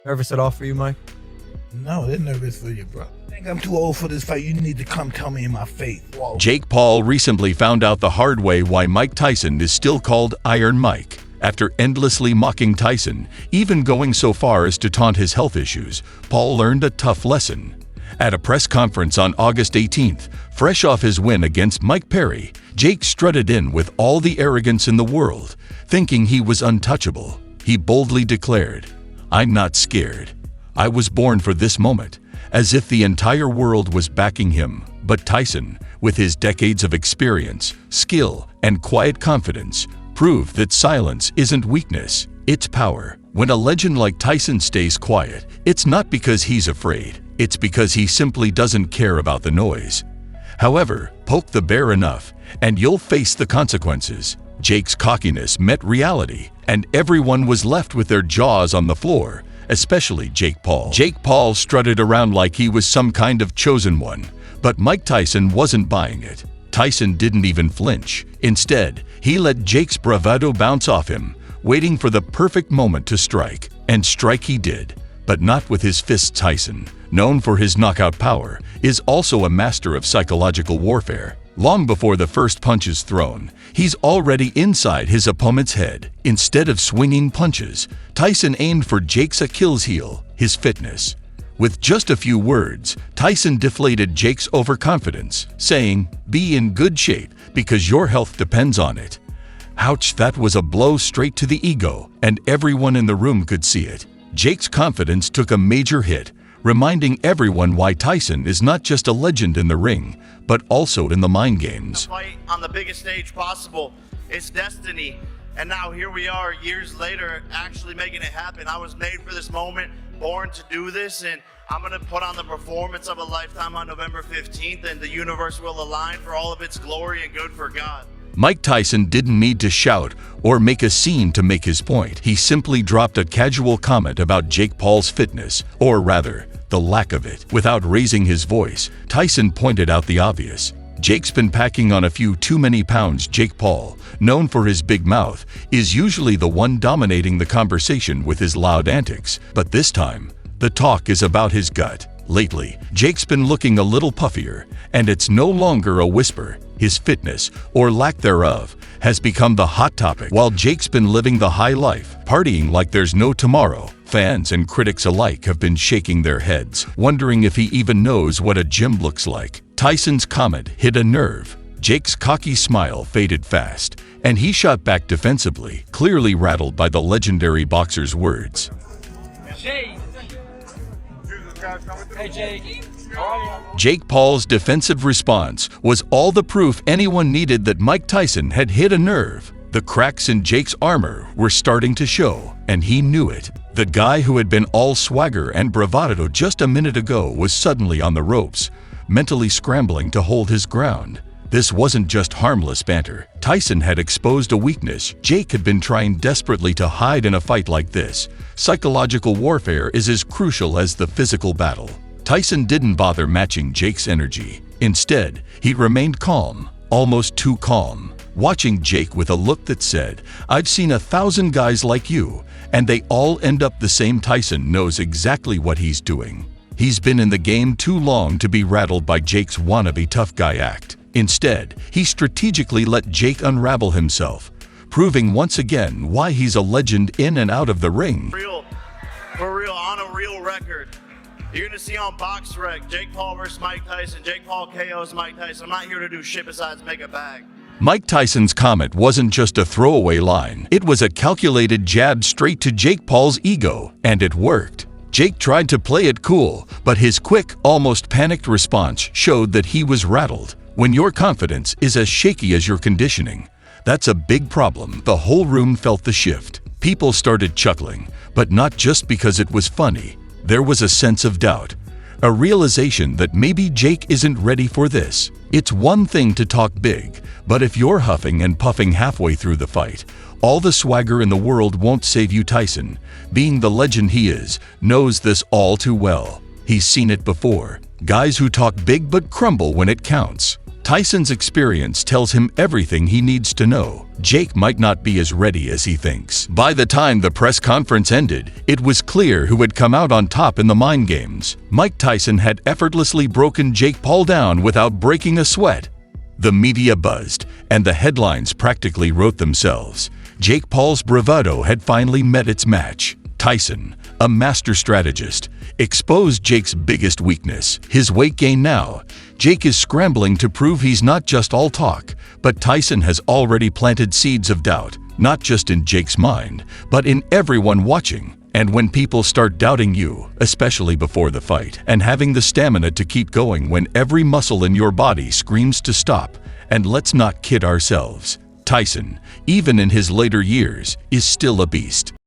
Nervous at all for you, Mike? No, they're nervous for you, bro. I think I'm too old for this fight. You need to come tell me in my face. Whoa. Jake Paul recently found out the hard way why Mike Tyson is still called Iron Mike. After endlessly mocking Tyson, even going so far as to taunt his health issues, Paul learned a tough lesson. At a press conference on August 18th, fresh off his win against Mike Perry, Jake strutted in with all the arrogance in the world, thinking he was untouchable. He boldly declared, "I'm not scared. I was born for this moment," as if the entire world was backing him. But Tyson, with his decades of experience, skill, and quiet confidence, proved that silence isn't weakness, it's power. When a legend like Tyson stays quiet, it's not because he's afraid, it's because he simply doesn't care about the noise. However, poke the bear enough, and you'll face the consequences. Jake's cockiness met reality, and everyone was left with their jaws on the floor, especially Jake Paul. Jake Paul strutted around like he was some kind of chosen one, but Mike Tyson wasn't buying it. Tyson didn't even flinch. Instead, he let Jake's bravado bounce off him, waiting for the perfect moment to strike. And strike he did, but not with his fists. Tyson, known for his knockout power, is also a master of psychological warfare. Long before the first punch is thrown, he's already inside his opponent's head. Instead of swinging punches, Tyson aimed for Jake's Achilles heel, his fitness. With just a few words, Tyson deflated Jake's overconfidence, saying, "Be in good shape because your health depends on it." Ouch, that was a blow straight to the ego, and everyone in the room could see it. Jake's confidence took a major hit, reminding everyone why Tyson is not just a legend in the ring, but also in the mind games. Fight on the biggest stage possible. It's destiny. And now here we are years later actually making it happen. I was made for this moment, born to do this, and I'm going to put on the performance of a lifetime on November 15th, and the universe will align for all of its glory and good for God. Mike Tyson didn't need to shout or make a scene to make his point. He simply dropped a casual comment about Jake Paul's fitness, or rather, the lack of it. Without raising his voice, Tyson pointed out the obvious. Jake's been packing on a few too many pounds. Jake Paul, known for his big mouth, is usually the one dominating the conversation with his loud antics. But this time, the talk is about his gut. Lately, Jake's been looking a little puffier, and it's no longer a whisper. His fitness, or lack thereof, has become the hot topic. While Jake's been living the high life, partying like there's no tomorrow, fans and critics alike have been shaking their heads, wondering if he even knows what a gym looks like. Tyson's comment hit a nerve. Jake's cocky smile faded fast, and he shot back defensively, clearly rattled by the legendary boxer's words. Jake. Hey, Jake. Jake Paul's defensive response was all the proof anyone needed that Mike Tyson had hit a nerve. The cracks in Jake's armor were starting to show, and he knew it. The guy who had been all swagger and bravado just a minute ago was suddenly on the ropes, mentally scrambling to hold his ground. This wasn't just harmless banter. Tyson had exposed a weakness Jake had been trying desperately to hide in a fight like this. Psychological warfare is as crucial as the physical battle. Tyson didn't bother matching Jake's energy. Instead, he remained calm, almost too calm, watching Jake with a look that said, "I've seen 1,000 guys like you, and they all end up the same." Tyson knows exactly what he's doing. He's been in the game too long to be rattled by Jake's wannabe tough guy act. Instead, he strategically let Jake unravel himself, proving once again why he's a legend in and out of the ring. For real, on a real record. You're going to see on BoxRec, Jake Paul versus Mike Tyson. Jake Paul KOs Mike Tyson. I'm not here to do shit besides make a bag. Mike Tyson's comment wasn't just a throwaway line. It was a calculated jab straight to Jake Paul's ego, and it worked. Jake tried to play it cool, but his quick, almost panicked response showed that he was rattled. When your confidence is as shaky as your conditioning, that's a big problem. The whole room felt the shift. People started chuckling, but not just because it was funny. There was a sense of doubt, a realization that maybe Jake isn't ready for this. It's one thing to talk big, but if you're huffing and puffing halfway through the fight, all the swagger in the world won't save you. Tyson, being the legend he is, knows this all too well. He's seen it before. Guys who talk big but crumble when it counts. Tyson's experience tells him everything he needs to know. Jake might not be as ready as he thinks. By the time the press conference ended, it was clear who had come out on top in the mind games. Mike Tyson had effortlessly broken Jake Paul down without breaking a sweat. The media buzzed, and the headlines practically wrote themselves. Jake Paul's bravado had finally met its match. Tyson, a master strategist, exposed Jake's biggest weakness, his weight gain now. Jake is scrambling to prove he's not just all talk, but Tyson has already planted seeds of doubt, not just in Jake's mind, but in everyone watching. And when people start doubting you, especially before the fight, and having the stamina to keep going when every muscle in your body screams to stop, and let's not kid ourselves, Tyson, even in his later years, is still a beast.